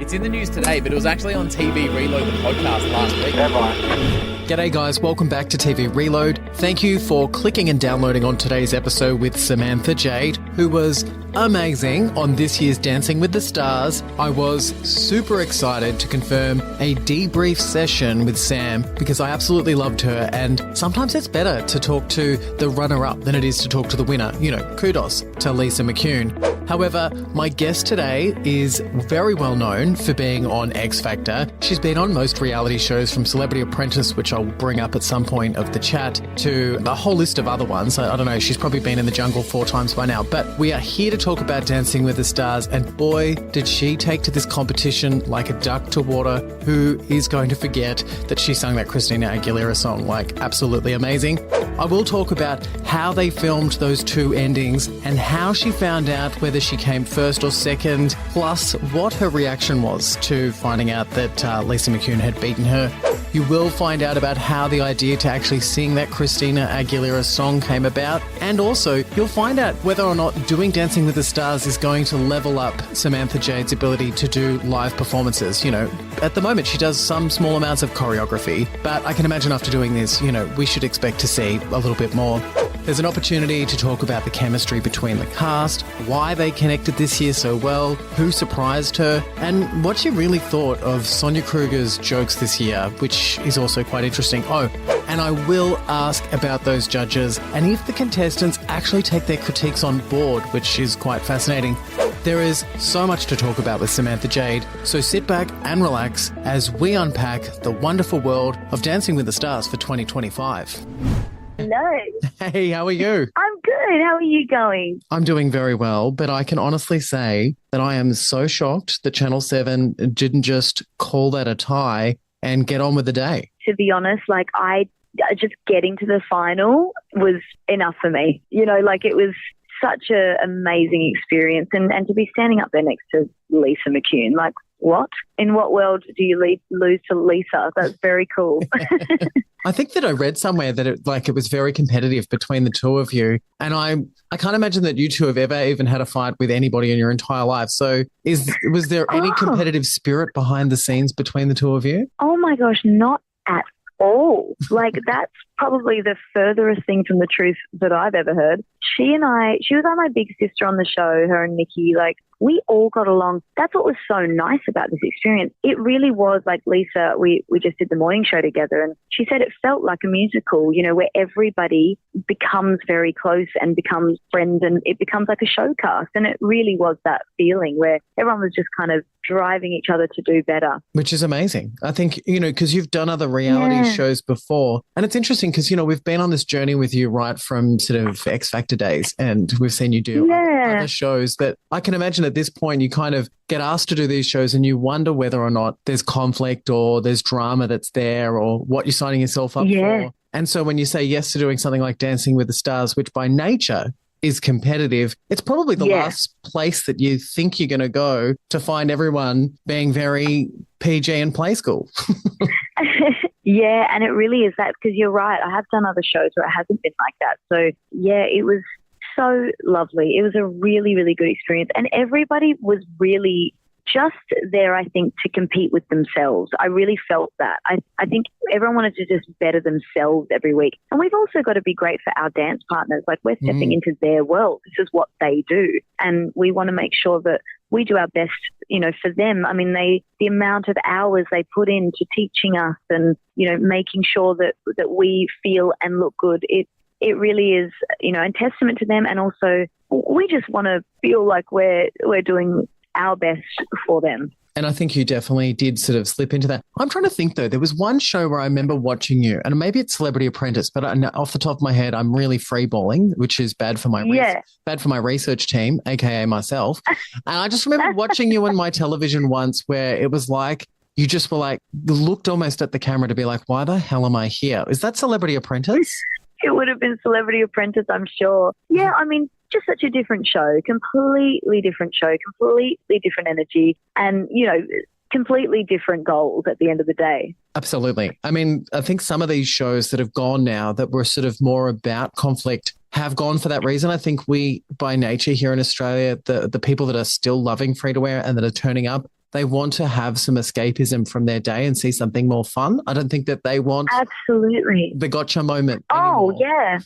It's in the news today, but it was actually on TV Reload, the podcast, last week. G'day guys, welcome back to TV Reload. Thank you for clicking and downloading on today's episode with Samantha Jade, who was amazing on this year's Dancing with the Stars. I was super excited to confirm a debrief session with Sam because I absolutely loved her, and sometimes it's better to talk to the runner-up than it is to talk to the winner. You know, kudos to Lisa McCune. However, my guest today is very well known for being on X Factor. She's been on most reality shows from Celebrity Apprentice, which I'll bring up at some point of the chat, to a whole list of other ones. I don't know, she's probably been in the jungle 4 times by now. But we are here to talk about Dancing with the Stars, and boy, did she take to this competition like a duck to water. Who is going to forget that she sung that Christina Aguilera song? Like, absolutely amazing. I will talk about how they filmed those 2 endings and how she found out whether she came first or second, plus what her reaction was to finding out that Lisa McCune had beaten her. You will find out about how the idea to actually sing that Christina Aguilera song came about, and also you'll find out whether or not doing Dancing with the Stars is going to level up Samantha Jade's ability to do live performances. You know, at the moment she does some small amounts of choreography, but I can imagine after doing this, you know, we should expect to see a little bit more. There's an opportunity to talk about the chemistry between the cast, why they connected this year so well, who surprised her, and what she really thought of Sonia Kruger's jokes this year, which is also quite interesting. Oh, and I will ask about those judges and if the contestants actually take their critiques on board, which is quite fascinating. There is so much to talk about with Samantha Jade, so sit back and relax as we unpack the wonderful world of Dancing with the Stars for 2025. Hello. Hey, how are you? I'm good. How are you going? I'm doing very well, but I can honestly say that I am so shocked that Channel 7 didn't just call that a tie and get on with the day. To be honest, like I just getting to the final was enough for me. You know, like it was such an amazing experience, and to be standing up there next to Lisa McCune, like what? In what world do you lose to Lisa? That's very cool. I think that I read somewhere that it was very competitive between the two of you. And I can't imagine that you two have ever even had a fight with anybody in your entire life. So was there any competitive spirit behind the scenes between the two of you? Oh my gosh, not at all. Like that's probably the furthest thing from the truth that I've ever heard. She was like my big sister on the show, her and Nikki, like we all got along. That's what was so nice about this experience. It really was like Lisa, we just did the morning show together, and she said it felt like a musical, you know, where everybody becomes very close and becomes friends, and it becomes like a showcast. And it really was that feeling where everyone was just kind of driving each other to do better. Which is amazing. I think, you know, because you've done other reality shows before, and it's interesting because, you know, we've been on this journey with you right from sort of X Factor days, and we've seen you do other shows that I can imagine at this point you kind of get asked to do these shows and you wonder whether or not there's conflict or there's drama that's there or what you're signing yourself up for. And so when you say yes to doing something like Dancing with the Stars, which by nature is competitive, it's probably the last place that you think you're going to go to find everyone being very PG and play school. Yeah, and it really is that, because you're right. I have done other shows where it hasn't been like that. So, yeah, it was so lovely. It was a really, really good experience. And everybody was really just there, I think, to compete with themselves. I really felt that. I think everyone wanted to just better themselves every week. And we've also got to be great for our dance partners. Like we're stepping into their world. This is what they do. And we want to make sure that we do our best, you know, for them. I mean, the amount of hours they put into teaching us and, you know, making sure that we feel and look good. It really is, you know, a testament to them. And also we just want to feel like we're doing our best for them. And I think you definitely did sort of slip into that. I'm trying to think, though. There was one show where I remember watching you, and maybe it's Celebrity Apprentice, but off the top of my head, I'm really freeballing, which is bad for my research team, aka myself. And I just remember watching you on my television once where it was like you just were like, looked almost at the camera to be like, why the hell am I here? Is that Celebrity Apprentice? It would have been Celebrity Apprentice, I'm sure. Yeah, I mean, just such a different show, completely different energy, and, you know, completely different goals at the end of the day. Absolutely. I mean, I think some of these shows that have gone now that were sort of more about conflict have gone for that reason. I think we, by nature here in Australia, the people that are still loving free-to-air and that are turning up they want to have some escapism from their day and see something more fun. I don't think that they want Absolutely. the gotcha moment Oh, anymore. yeah.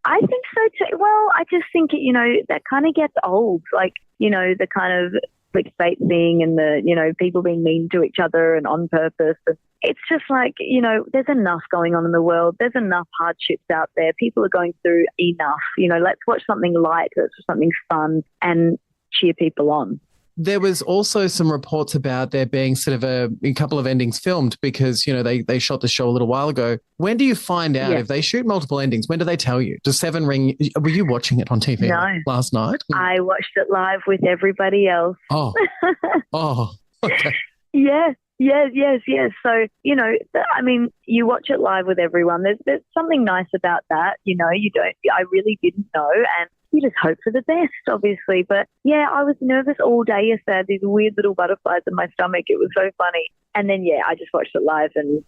I think so too. Well, I just think, that kind of gets old. Like, the kind of clickbait thing and the, people being mean to each other and on purpose. It's just like, there's enough going on in the world. There's enough hardships out there. People are going through enough. Let's watch something light. Let's watch something fun and cheer people on. There was also some reports about there being sort of a couple of endings filmed because, they shot the show a little while ago. When do you find out if they shoot multiple endings? When do they tell you? Does Seven ring? Were you watching it on TV last night? I watched it live with everybody else. Oh, okay. Yeah. Yes. So, you watch it live with everyone. There's something nice about that. I really didn't know. And you just hope for the best, obviously. But yeah, I was nervous all day yesterday. I had these weird little butterflies in my stomach. It was so funny. And then, I just watched it live and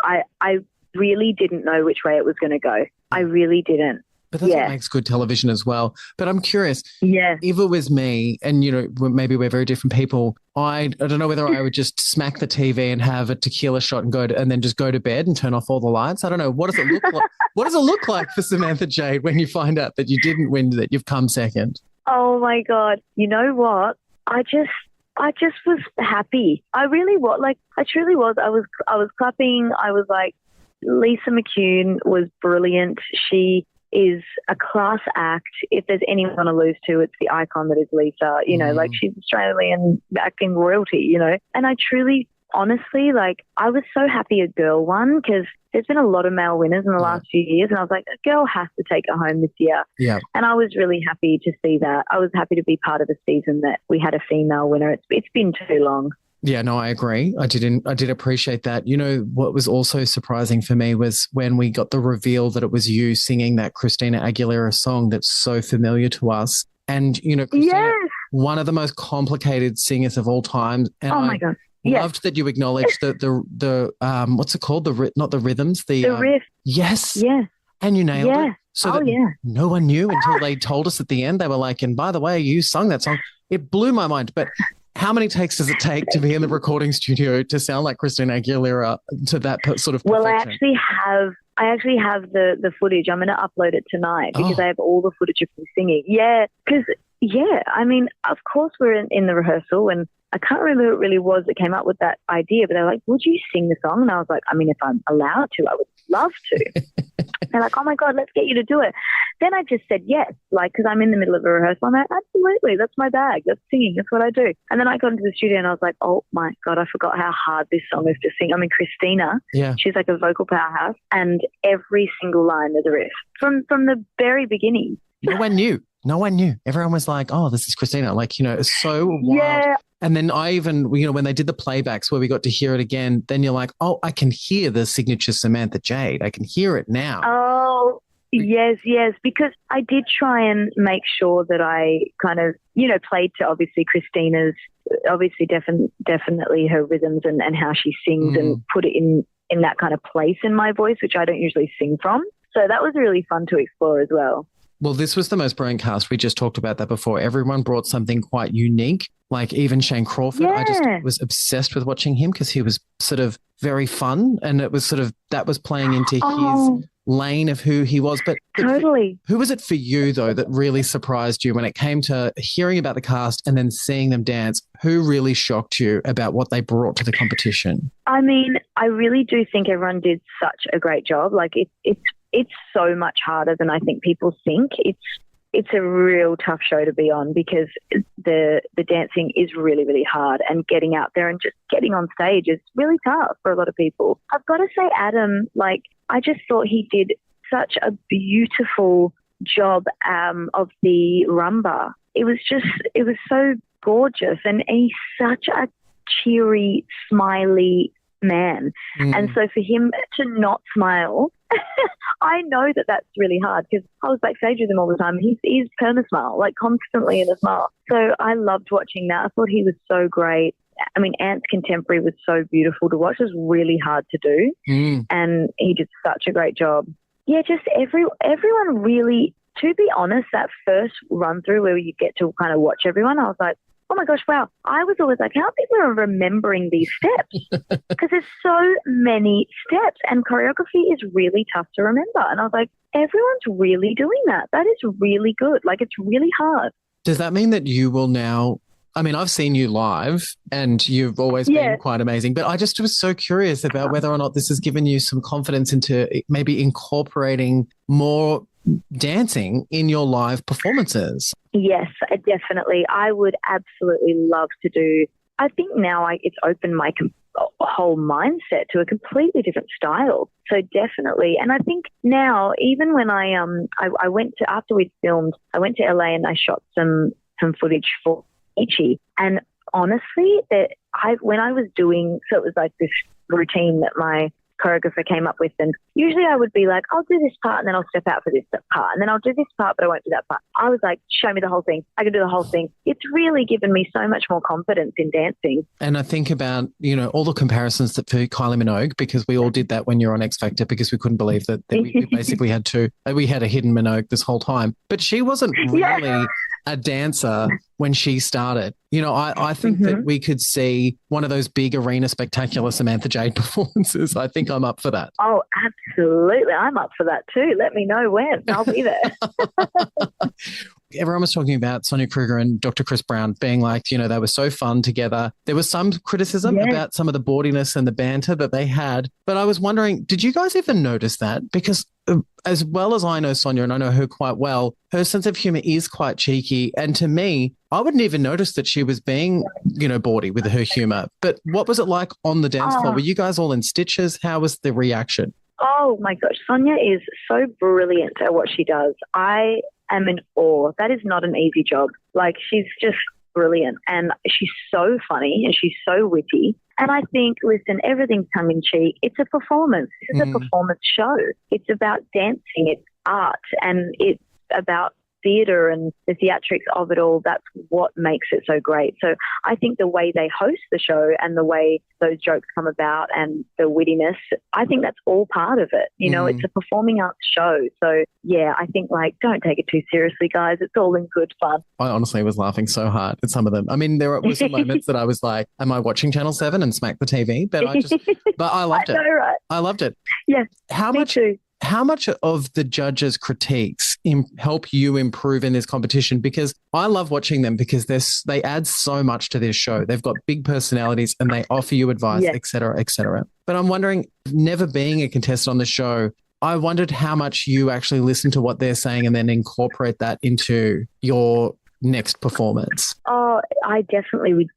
I really didn't know which way it was going to go. I really didn't. But that's what makes good television as well. But I'm curious, if it was me and, maybe we're very different people, I don't know whether I would just smack the TV and have a tequila shot and then just go to bed and turn off all the lights. I don't know. What does it look like? What does it look like for Samantha Jade when you find out that you didn't win, that you've come second? Oh my God. You know what? I just was happy. I really was. I truly was. I was clapping. I was like, Lisa McCune was brilliant. She is a class act. If there's anyone to lose to, it's the icon that is Lisa. She's Australian acting royalty, And I truly, honestly, I was so happy a girl won because there's been a lot of male winners in the last few years. And I was like, a girl has to take it home this year. Yeah. And I was really happy to see that. I was happy to be part of a season that we had a female winner. It's been too long. Yeah, no, I agree. I did appreciate that. What was also surprising for me was when we got the reveal that it was you singing that Christina Aguilera song that's so familiar to us. And, Christina, one of the most complicated singers of all time. And oh my God. Loved that you acknowledged the what's it called? Not the rhythms, the riff. Yes. Yeah. And you nailed it. So no one knew until they told us at the end. They were like, and by the way, you sung that song. It blew my mind. But how many takes does it take to be in the recording studio to sound like Christina Aguilera to that sort of perfection? Well, I actually have the footage. I'm going to upload it tonight because I have all the footage of me singing. Yeah, because of course we're in the rehearsal and I can't remember who it really was that came up with that idea, but they're like, would you sing the song? And I was like, if I'm allowed to, I would love to. They're like, oh my God, let's get you to do it. Then I just said yes, because I'm in the middle of a rehearsal. I'm like, absolutely, that's my bag. That's singing. That's what I do. And then I got into the studio and I was like, oh my God, I forgot how hard this song is to sing. Christina, she's like a vocal powerhouse and every single line there's a riff from the very beginning. No one knew. Everyone was like, oh, this is Christina. It's so wild. Yeah. And then I even, when they did the playbacks where we got to hear it again, then you're like, oh, I can hear the signature Samantha Jade. I can hear it now. Oh, yes, because I did try and make sure that I kind of, played to obviously Christina's, obviously definitely her rhythms and how she sings and put it in that kind of place in my voice, which I don't usually sing from. So that was really fun to explore as well. Well, this was the most brilliant cast. We just talked about that before. Everyone brought something quite unique. Like even Shane Crawford, I just was obsessed with watching him because he was sort of very fun and it was sort of that was playing into his lane of who he was. But totally. Who was it for you, though, that really surprised you when it came to hearing about the cast and then seeing them dance? Who really shocked you about what they brought to the competition? I really do think everyone did such a great job. It's so much harder than I think people think. It's a real tough show to be on because the dancing is really, really hard and getting out there and just getting on stage is really tough for a lot of people. I've got to say, Adam, I just thought he did such a beautiful job of the rumba. It was so gorgeous and he's such a cheery, smiley man. And so for him to not smile, I know that that's really hard because I was backstage with him all the time. He's perma-smile, constantly in a smile. So I loved watching that. I thought he was so great. Ant's contemporary was so beautiful to watch. It was really hard to do. And he did such a great job. Yeah, just everyone really, to be honest, that first run through where you get to kind of watch everyone, I was like, oh my gosh, wow. I was always like, how people are remembering these steps? Because there's so many steps and choreography is really tough to remember. And I was like, everyone's really doing that. That is really good. Like, it's really hard. Does that mean that you will now, I mean, I've seen you live and you've always been quite amazing, but I just was so curious about whether or not this has given you some confidence into maybe incorporating more dancing in your live performances. Yes, definitely. I would absolutely love to do. I think now it's opened my whole mindset to a completely different style. So definitely. And I think now, even when I went to, after we'd filmed, I went to LA and I shot some footage for Ichi. And honestly, when I was doing, so it was like this routine that my choreographer came up with, and usually I would be like, I'll do this part and then I'll step out for this part and then I'll do this part but I won't do that part. I was like, show me the whole thing. I can do the whole thing. It's really given me so much more confidence in dancing. And I think about, all the comparisons that for Kylie Minogue, because we all did that when you're on X Factor, because we couldn't believe that we basically had we had a hidden Minogue this whole time, but she wasn't really a dancer when she started. I think that we could see one of those big arena spectacular Samantha Jade performances. I think I'm up for that. Oh, absolutely. I'm up for that too. Let me know when. I'll be there. Everyone was talking about Sonia Kruger and Dr. Chris Brown being like, they were so fun together. There was some criticism about some of the bawdiness and the banter that they had. But I was wondering, did you guys even notice that? Because as well as I know Sonia, and I know her quite well, her sense of humor is quite cheeky. And to me, I wouldn't even notice that she was being, bawdy with her humor. But what was it like on the dance floor? Were you guys all in stitches? How was the reaction? Oh my gosh, Sonia is so brilliant at what she does. I am in awe. That is not an easy job. Like, she's just brilliant and she's so funny and she's so witty. And I think, listen, everything's tongue in cheek. It's a performance. This is a performance show. It's about dancing. It's art and it's about theatre and the theatrics of it all. That's what makes it so great. So I think the way they host the show and the way those jokes come about and the wittiness, I think that's all part of it. It's a performing arts show. So yeah, I think don't take it too seriously, guys. It's all in good fun. I honestly was laughing so hard at some of them. I mean, there were some moments that I was like, am I watching Channel 7 and smack the TV? But I loved it. I know, right? I loved it. Yeah, me too. How much of the judges' critiques help you improve in this competition? Because I love watching them because they add so much to this show. They've got big personalities and they offer you advice, et cetera, et cetera. But I'm wondering, never being a contestant on the show, I wondered how much you actually listen to what they're saying and then incorporate that into your next performance. Oh, I would definitely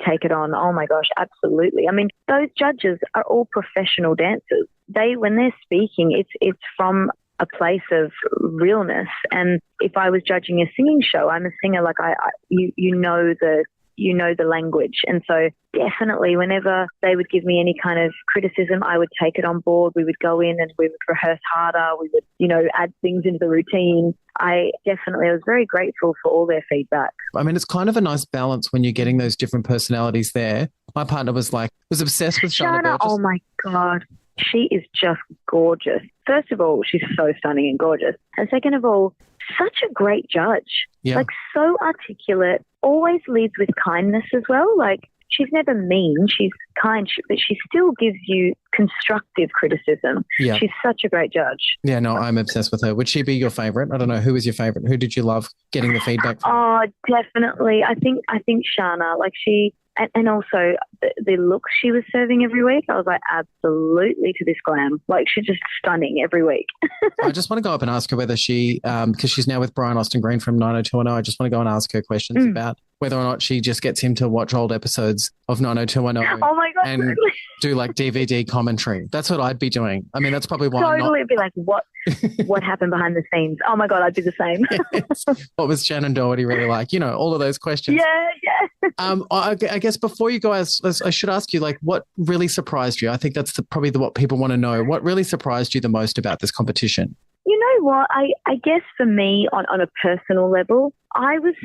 take it on. Oh my gosh, absolutely. I mean, those judges are all professional dancers. When they're speaking, it's from a place of realness. And if I was judging a singing show, I'm a singer. Like you know the language. And so definitely whenever they would give me any kind of criticism, I would take it on board. We would go in and we would rehearse harder. We would, add things into the routine. I was very grateful for all their feedback. I mean, it's kind of a nice balance when you're getting those different personalities there. My partner was obsessed with Shana Burgess. Oh my God. She is just gorgeous. First of all, she's so stunning and gorgeous. And second of all, such a great judge. Yeah. Like, so articulate, always leads with kindness as well. Like, she's never mean. She's kind, but she still gives you constructive criticism. Yeah. She's such a great judge. Yeah, no, I'm obsessed with her. Would she be your favourite? I don't know. Who was your favourite? Who did you love getting the feedback from? Oh, definitely. I think Shana, like and also the looks she was serving every week, I was like, absolutely to this glam. Like, she's just stunning every week. I just want to go up and ask her whether she, because she's now with Brian Austin Green from 90210, I just want to go and ask her questions about whether or not she just gets him to watch old episodes of 90210 oh my God, and really? do like DVD commentary. That's what I'd be doing. I mean, that's probably why Totally be like, what happened behind the scenes? Oh my God, I'd do the same. Yes. What was Shannon Doherty really like? All of those questions. Yeah. I guess before you go, I should ask you, like, what really surprised you? I think that's probably what people want to know. What really surprised you the most about this competition? You know what? I guess for me, on a personal level, I was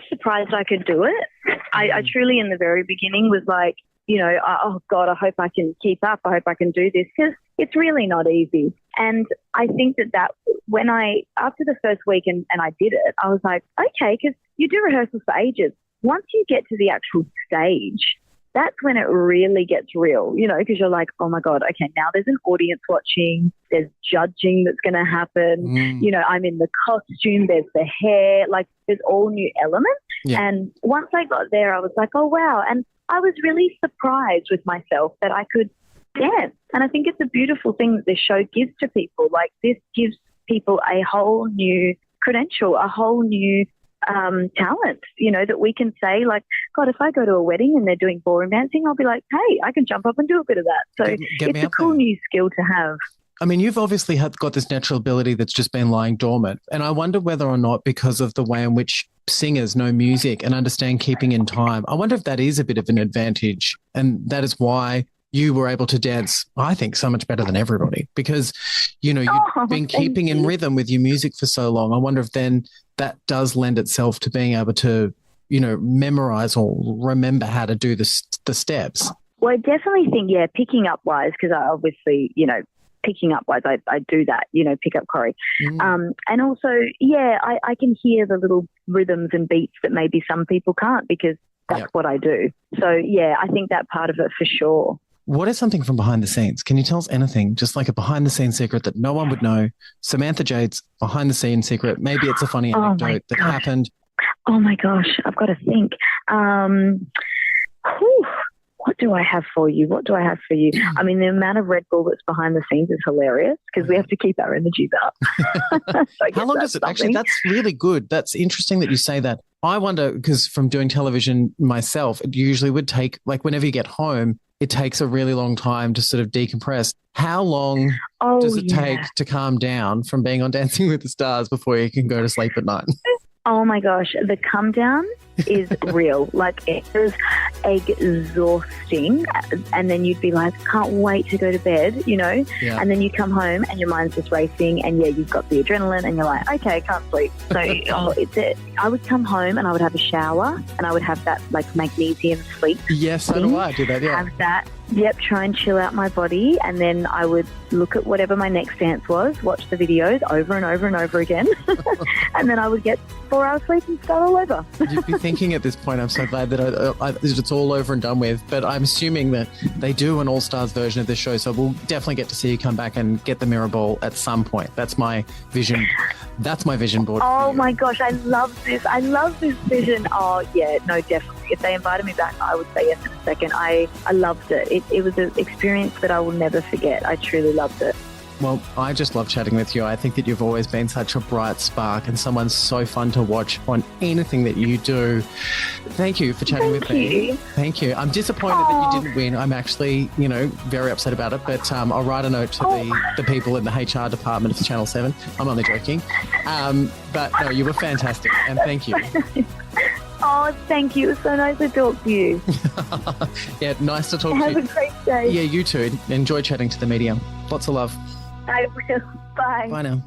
surprised I could do it. I truly, in the very beginning, was like, oh God, I hope I can keep up. I hope I can do this, because it's really not easy. And I think that when after the first week and I did it, I was like, okay, because you do rehearsals for ages. once you get to the actual stage, that's when it really gets real, you know, because you're like, oh my God, okay, now there's an audience watching, there's judging that's going to happen. You know, I'm in the costume, there's the hair, like there's all new elements. Yeah. And once I got there, I was like, oh, wow. And I was really surprised with myself that I could dance. And I think it's a beautiful thing that this show gives to people. Like, this gives people a whole new credential, a whole new talent, you know, that we can say, like, God, if I go to a wedding and they're doing ballroom dancing, I'll be like, hey, I can jump up and do a bit of that. So it's a cool new skill to have. I mean, you've obviously got this natural ability that's just been lying dormant. And I wonder whether or not, because of the way in which singers know music and understand keeping in time, I wonder if that is a bit of an advantage. And that is why you were able to dance, I think, so much better than everybody, because, you know, you've been keeping in rhythm with your music for so long. I wonder if then that does lend itself to being able to, you know, memorize or remember how to do the steps. Well, I definitely think, yeah, picking up wise, because I obviously, you know, picking up wise, I do that, you know, pick up choreo. And also, yeah, I can hear the little rhythms and beats that maybe some people can't, because that's what I do. So, yeah, I think that part of it for sure. What is something from behind the scenes? Can you tell us anything, just like a behind-the-scenes secret that no one would know? Samantha Jade's behind-the-scenes secret. Maybe it's a funny anecdote that happened. Oh, my gosh. I've got to think. What do I have for you? I mean, the amount of Red Bull that's behind the scenes is hilarious, because we have to keep our energies up. So how long does it actually? That's really good. That's interesting that you say that. I wonder, because from doing television myself, it usually would take, like, whenever you get home, it takes a really long time to sort of decompress. How long does it take to calm down from being on Dancing with the Stars before you can go to sleep at night? Oh my gosh, the come down is real. Like, it is exhausting. And then you'd be like, can't wait to go to bed, you know? Yeah. And then you come home and your mind's just racing, and you've got the adrenaline, and you're like, okay, can't sleep. So I would come home and I would have a shower, and I would have that, like, magnesium sleep. Yes, so do I do that, yeah. Have that. Yep, try and chill out my body, and then I would look at whatever my next dance was, watch the videos over and over and over again, and then I would get 4 hours sleep and start all over. You'd be thinking at this point, I'm so glad that it's all over and done with, but I'm assuming that they do an All-Stars version of this show, so we'll definitely get to see you come back and get the mirror ball at some point. That's my vision. That's my vision board. Oh my gosh, I love this. I love this vision. Oh yeah, no, definitely. If they invited me back, I would say yes in a second. I loved it. It was an experience that I will never forget. I truly loved it. Well, I just love chatting with you. I think that you've always been such a bright spark and someone so fun to watch on anything that you do. Thank you for chatting with me. Thank you. I'm disappointed that you didn't win. I'm actually, you know, very upset about it. But I'll write a note to the people in the HR department of Channel 7. I'm only joking. But no, you were fantastic. And thank you. Oh, thank you. It was so nice to talk to you. Yeah, nice to talk to you. Have a great day. Yeah, you too. Enjoy chatting to the media. Lots of love. I will. Bye. Bye now.